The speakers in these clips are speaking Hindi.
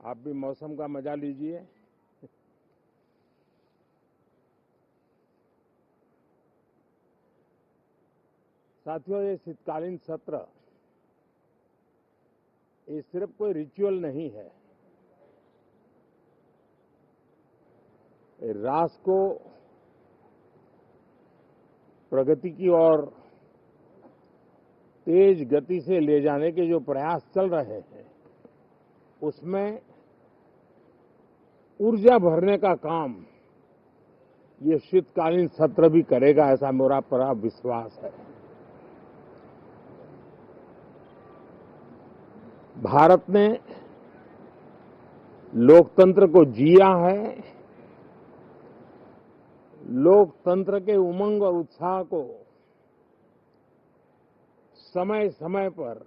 आप भी मौसम का मजा लीजिए। साथियों, ये शीतकालीन सत्र ये सिर्फ कोई रिचुअल नहीं है। राष्ट्र को प्रगति की ओर तेज गति से ले जाने के जो प्रयास चल रहे हैं, उसमें ऊर्जा भरने का काम ये शीतकालीन सत्र भी करेगा, ऐसा मेरा पूरा विश्वास है। भारत ने लोकतंत्र को जिया है, लोकतंत्र के उमंग और उत्साह को समय समय पर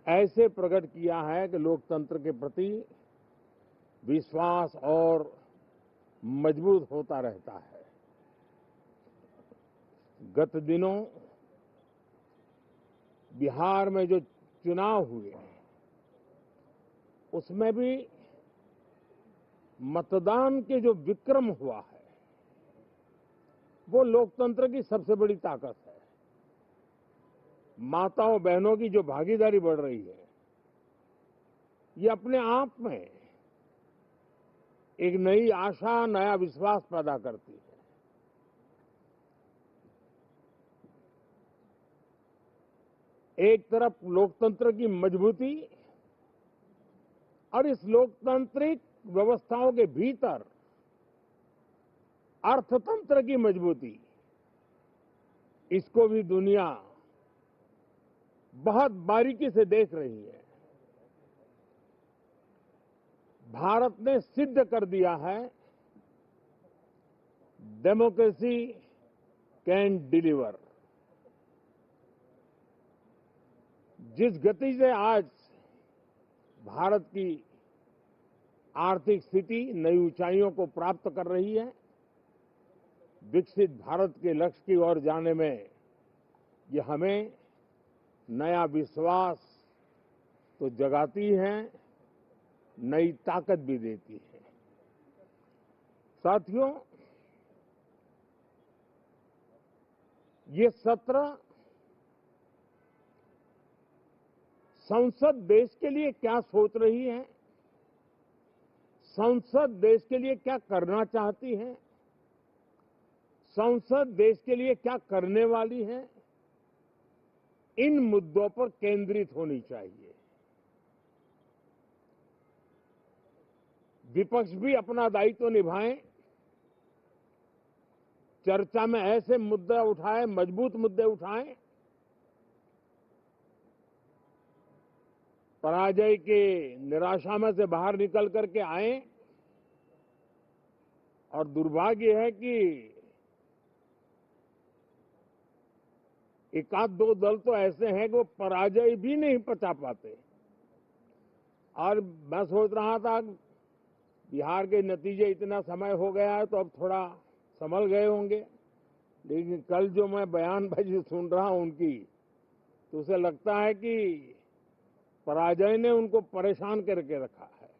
ऐसे प्रकट किया है कि लोकतंत्र के प्रति विश्वास और मजबूत होता रहता है। गत दिनों बिहार में जो चुनाव हुए, उसमें भी मतदान के जो विक्रम हुआ है, वो लोकतंत्र की सबसे बड़ी ताकत है। माताओं बहनों की जो भागीदारी बढ़ रही है, ये अपने आप में एक नई आशा, नया विश्वास पैदा करती है। एक तरफ लोकतंत्र की मजबूती और इस लोकतांत्रिक व्यवस्थाओं के भीतर अर्थतंत्र की मजबूती, इसको भी दुनिया बहुत बारीकी से देख रही है। भारत ने सिद्ध कर दिया है, डेमोक्रेसी कैन डिलीवर। जिस गति से आज भारत की आर्थिक स्थिति नई ऊंचाइयों को प्राप्त कर रही है, विकसित भारत के लक्ष्य की ओर जाने में ये हमें नया विश्वास तो जगाती है, नई ताकत भी देती है। साथियों, ये सत्र संसद देश के लिए क्या सोच रही है, संसद देश के लिए क्या करना चाहती है, संसद देश के लिए क्या करने वाली है, इन मुद्दों पर केंद्रित होनी चाहिए। विपक्ष भी अपना दायित्व निभाएं, चर्चा में ऐसे मुद्दे उठाएं, मजबूत मुद्दे उठाएं, पराजय के निराशा में से बाहर निकल करके आए। और दुर्भाग्य है कि एक आध दो दल तो ऐसे हैं कि वो पराजय भी नहीं पचा पाते। और मैं सोच रहा था बिहार के नतीजे इतना समय हो गया है तो अब थोड़ा संभल गए होंगे, लेकिन कल जो मैं बयानबाजी सुन रहा हूं उनकी, तो उसे लगता है कि पराजय ने उनको परेशान करके रखा है।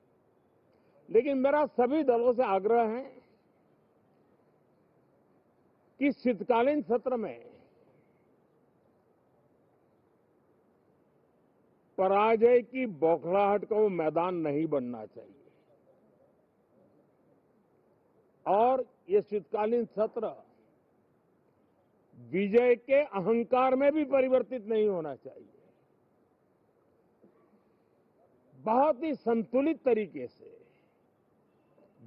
लेकिन मेरा सभी दलों से आग्रह है कि शीतकालीन सत्र में पराजय की बौखलाहट का वो मैदान नहीं बनना चाहिए। और ये शीतकालीन सत्र विजय के अहंकार में भी परिवर्तित नहीं होना चाहिए। बहुत ही संतुलित तरीके से,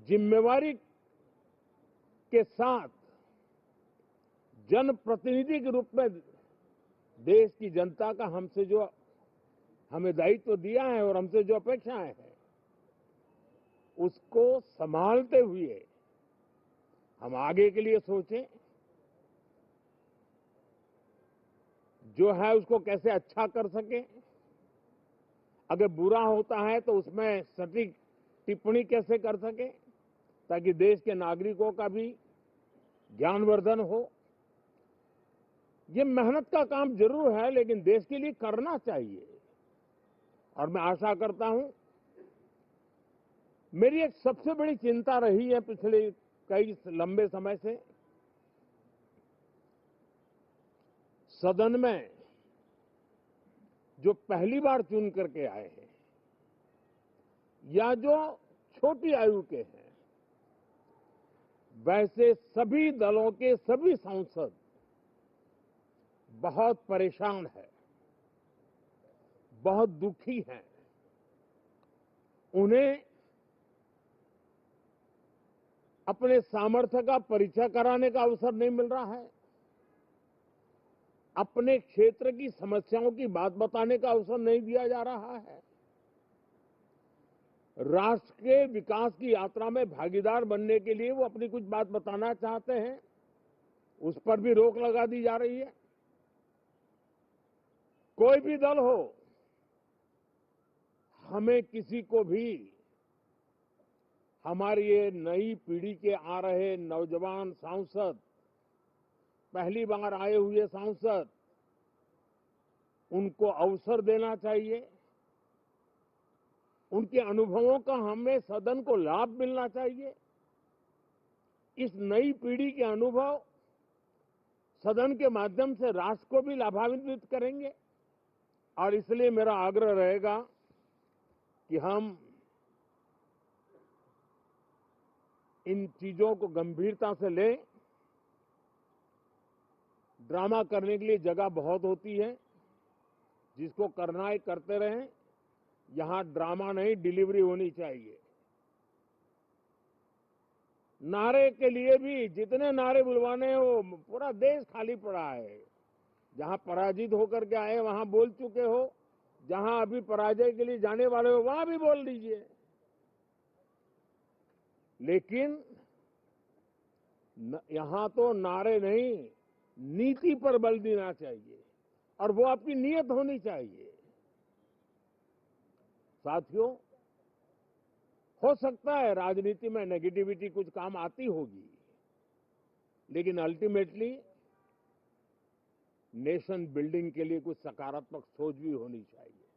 जिम्मेवारी के साथ, जनप्रतिनिधि के रूप में देश की जनता का हमसे जो हमें दायित्व दिया है और हमसे जो अपेक्षाएं हैं, उसको संभालते हुए हम आगे के लिए सोचें, जो है उसको कैसे अच्छा कर सके। अगर बुरा होता है तो उसमें सटीक टिप्पणी कैसे कर सके, ताकि देश के नागरिकों का भी ज्ञानवर्धन हो। ये मेहनत का काम जरूर है, लेकिन देश के लिए करना चाहिए। और मैं आशा करता हूं मेरी एक सबसे बड़ी चिंता रही है पिछले कई लंबे समय से, सदन में जो पहली बार चुन करके आए हैं या जो छोटी आयु के हैं, वैसे सभी दलों के सभी सांसद बहुत परेशान हैं, बहुत दुखी हैं। उन्हें अपने सामर्थ्य का परिचय कराने का अवसर नहीं मिल रहा है, अपने क्षेत्र की समस्याओं की बात बताने का अवसर नहीं दिया जा रहा है, राष्ट्र के विकास की यात्रा में भागीदार बनने के लिए वो अपनी कुछ बात बताना चाहते हैं, उस पर भी रोक लगा दी जा रही है। कोई भी दल हो, हमें किसी को भी हमारी ये नई पीढ़ी के आ रहे नौजवान सांसद, पहली बार आए हुए सांसद, उनको अवसर देना चाहिए। उनके अनुभवों का हमें सदन को लाभ मिलना चाहिए। इस नई पीढ़ी के अनुभव सदन के माध्यम से राष्ट्र को भी लाभान्वित करेंगे और इसलिए मेरा आग्रह रहेगा कि हम इन चीजों को गंभीरता से लें। ड्रामा करने के लिए जगह बहुत होती है, जिसको करना है करते रहें। यहां ड्रामा नहीं, डिलीवरी होनी चाहिए। नारे के लिए भी जितने नारे बुलवाने हैं, वो पूरा देश खाली पड़ा है। जहां पराजित होकर के आए वहां बोल चुके हो, जहां अभी पराजय के लिए जाने वाले हो वहां भी बोल दीजिए, लेकिन यहां तो नारे नहीं, नीति पर बल देना चाहिए और वो आपकी नीयत होनी चाहिए। साथियों, हो सकता है राजनीति में नेगेटिविटी कुछ काम आती होगी, लेकिन अल्टीमेटली नेशन बिल्डिंग के लिए कुछ सकारात्मक सोच भी होनी चाहिए।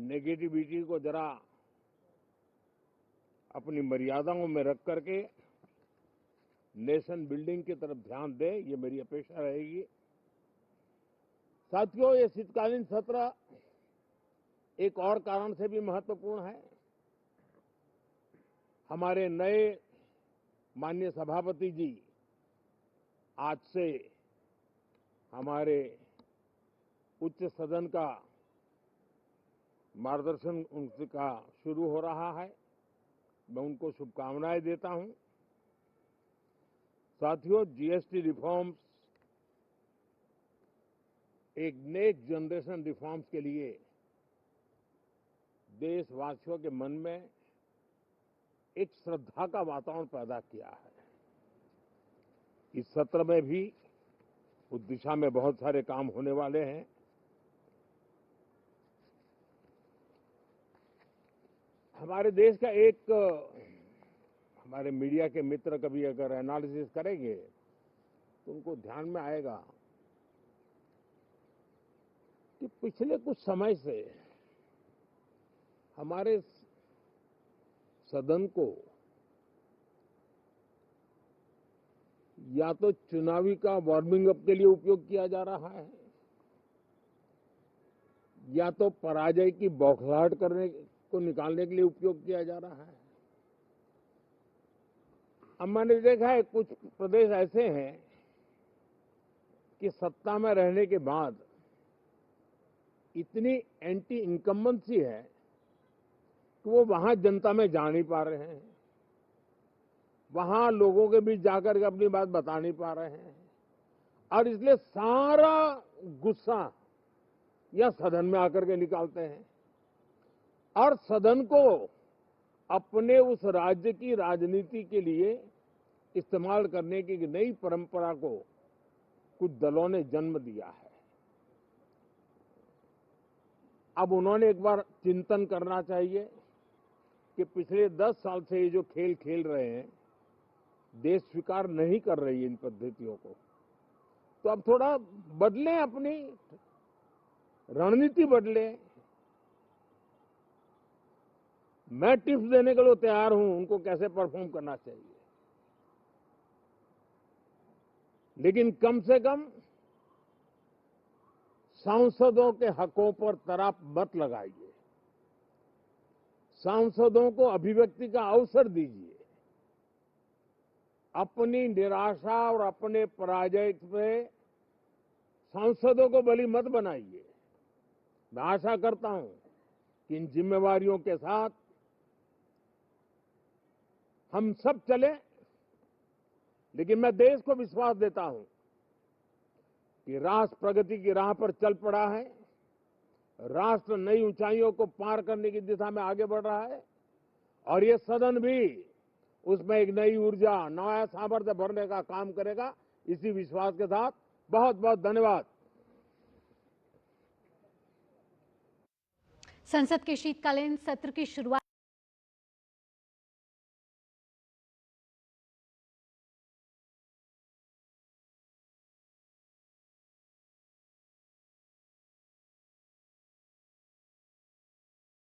नेगेटिविटी को जरा अपनी मर्यादाओं में रख करके नेशन बिल्डिंग की तरफ ध्यान दें, ये मेरी अपेक्षा रहेगी। साथियों, ये शीतकालीन सत्र एक और कारण से भी महत्वपूर्ण है। हमारे नए माननीय सभापति जी आज से हमारे उच्च सदन का मार्गदर्शन उनका शुरू हो रहा है। मैं उनको शुभकामनाएं देता हूं। साथियों, जीएसटी रिफॉर्म्स एक नेक्स्ट जनरेशन रिफॉर्म्स के लिए देशवासियों के मन में एक श्रद्धा का वातावरण पैदा किया है। इस सत्र में भी उस दिशा में बहुत सारे काम होने वाले हैं। हमारे देश का एक हमारे मीडिया के मित्र कभी अगर एनालिसिस करेंगे तो उनको ध्यान में आएगा कि पिछले कुछ समय से हमारे सदन को या तो चुनावी का वार्मिंग अप के लिए उपयोग किया जा रहा है, या तो पराजय की बौखलाहट करने को निकालने के लिए उपयोग किया जा रहा है। अब मैंने देखा है कुछ प्रदेश ऐसे हैं कि सत्ता में रहने के बाद इतनी एंटी इनकम्बेंसी है कि वो वहां जनता में जा नहीं पा रहे हैं, वहां लोगों के बीच जाकर के अपनी बात बता नहीं पा रहे हैं, और इसलिए सारा गुस्सा या सदन में आकर के निकालते हैं और सदन को अपने उस राज्य की राजनीति के लिए इस्तेमाल करने की नई परंपरा को कुछ दलों ने जन्म दिया है। अब उन्होंने एक बार चिंतन करना चाहिए कि पिछले 10 साल से ये जो खेल खेल रहे हैं, देश स्वीकार नहीं कर रही है इन पद्धतियों को, तो अब थोड़ा बदलें, अपनी रणनीति बदलें। मैं टिप्स देने के लिए तैयार हूं उनको कैसे परफॉर्म करना चाहिए, लेकिन कम से कम सांसदों के हकों पर तराप मत लगाइए, सांसदों को अभिव्यक्ति का अवसर दीजिए, अपनी निराशा और अपने पराजय पे सांसदों को बलि मत बनाइए। मैं आशा करता हूं कि इन जिम्मेवारियों के साथ हम सब चलें, लेकिन मैं देश को विश्वास देता हूं कि राष्ट्र प्रगति की राह पर चल पड़ा है, राष्ट्र नई ऊंचाइयों को पार करने की दिशा में आगे बढ़ रहा है और ये सदन भी उसमें एक नई ऊर्जा, नया सामर्थ्य भरने का काम करेगा। इसी विश्वास के साथ बहुत बहुत धन्यवाद। संसद के शीतकालीन सत्र की शुरुआत